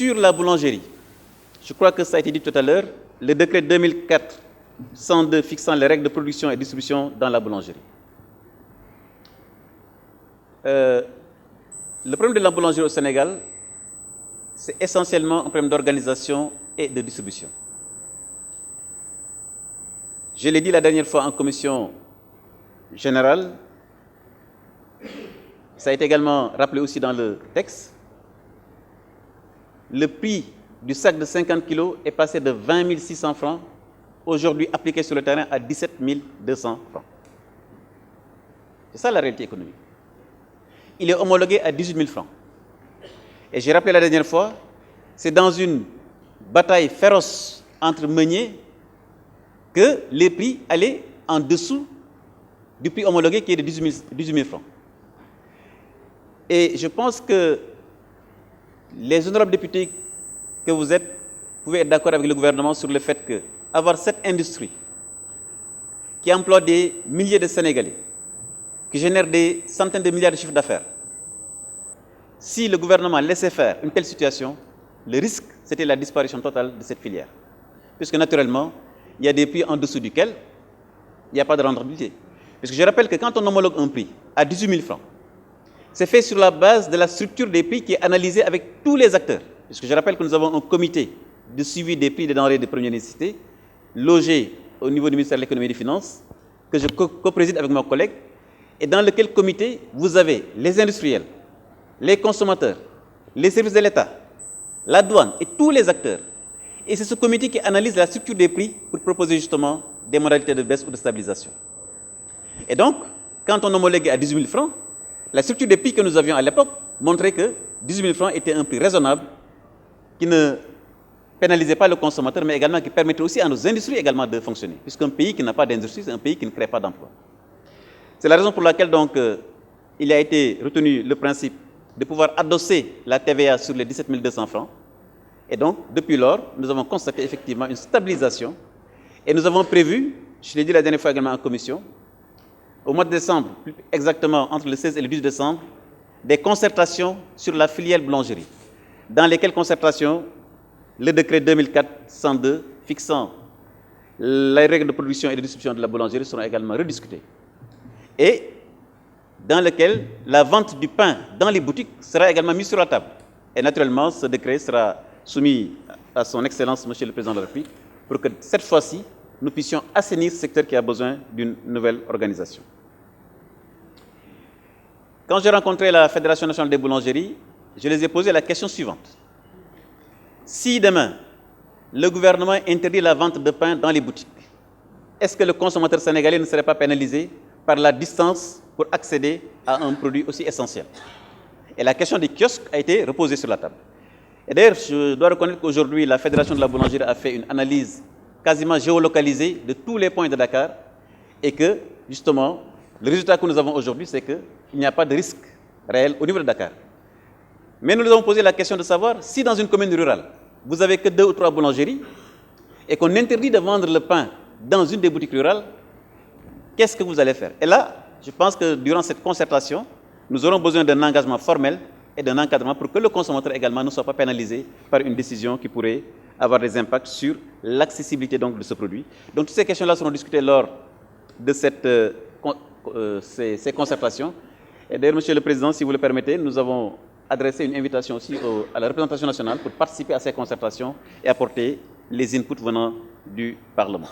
Sur la boulangerie, je crois que ça a été dit tout à l'heure, le décret 2004-102 fixant les règles de production et distribution dans la boulangerie. Le problème de la boulangerie au Sénégal, c'est essentiellement un problème d'organisation et de distribution. Je l'ai dit la dernière fois en commission générale, ça a été également rappelé aussi dans le texte. Le prix du sac de 50 kg est passé de 20 600 francs, aujourd'hui appliqué sur le terrain à 17 200 francs. C'est ça la réalité économique. Il est homologué à 18 000 francs. Et j'ai rappelé la dernière fois, c'est dans une bataille féroce entre meuniers que les prix allaient en dessous du prix homologué qui est de 18 000 francs. Et je pense que les honorables députés que vous êtes pouvez être d'accord avec le gouvernement sur le fait que avoir cette industrie qui emploie des milliers de Sénégalais, qui génère des centaines de milliards de chiffres d'affaires, si le gouvernement laissait faire une telle situation, le risque, c'était la disparition totale de cette filière. Puisque naturellement, il y a des prix en dessous duquel il n'y a pas de rentabilité. Parce que je rappelle que quand on homologue un prix à 18 000 francs, c'est fait sur la base de la structure des prix qui est analysée avec tous les acteurs. Puisque je rappelle que nous avons un comité de suivi des prix des denrées de première nécessité, logé au niveau du ministère de l'économie et des finances, que je co-préside avec mon collègue, et dans lequel comité vous avez les industriels, les consommateurs, les services de l'État, la douane et tous les acteurs. Et c'est ce comité qui analyse la structure des prix pour proposer justement des modalités de baisse ou de stabilisation. Et donc, quand on homologuait à 18 000 francs, la structure des prix que nous avions à l'époque montrait que 18 000 francs était un prix raisonnable qui ne pénalisait pas le consommateur, mais également qui permettait aussi à nos industries également de fonctionner. Puisqu'un pays qui n'a pas d'industrie, c'est un pays qui ne crée pas d'emplois. C'est la raison pour laquelle donc il a été retenu le principe de pouvoir adosser la TVA sur les 17 200 francs. Et donc, depuis lors, nous avons constaté effectivement une stabilisation. Et nous avons prévu, je l'ai dit la dernière fois également en commission, au mois de décembre, plus exactement entre le 16 et le 18 décembre, des concertations sur la filière boulangerie, dans lesquelles concertations, le décret 2004-102 fixant les règles de production et de distribution de la boulangerie seront également rediscutées. Et dans lequel la vente du pain dans les boutiques sera également mise sur la table. Et naturellement, ce décret sera soumis à son Excellence, Monsieur le Président de la République, pour que cette fois-ci, nous puissions assainir ce secteur qui a besoin d'une nouvelle organisation. Quand j'ai rencontré la Fédération nationale des boulangeries, je les ai posé la question suivante. Si demain, le gouvernement interdit la vente de pain dans les boutiques, est-ce que le consommateur sénégalais ne serait pas pénalisé par la distance pour accéder à un produit aussi essentiel? Et la question des kiosques a été reposée sur la table. Et d'ailleurs, je dois reconnaître qu'aujourd'hui, la Fédération de la boulangerie a fait une analyse quasiment géolocalisée de tous les points de Dakar et que, justement, le résultat que nous avons aujourd'hui, c'est qu'il n'y a pas de risque réel au niveau de Dakar. Mais nous nous avons posé la question de savoir si dans une commune rurale, vous n'avez que 2 ou 3 boulangeries et qu'on interdit de vendre le pain dans une des boutiques rurales, qu'est-ce que vous allez faire? Et là, je pense que durant cette concertation, nous aurons besoin d'un engagement formel et d'un encadrement pour que le consommateur également ne soit pas pénalisé par une décision qui pourrait avoir des impacts sur l'accessibilité donc de ce produit. Donc toutes ces questions-là seront discutées lors de ces concertations. Et d'ailleurs, Monsieur le Président, si vous le permettez, nous avons adressé une invitation aussi à la représentation nationale pour participer à ces concertations et apporter les inputs venant du Parlement.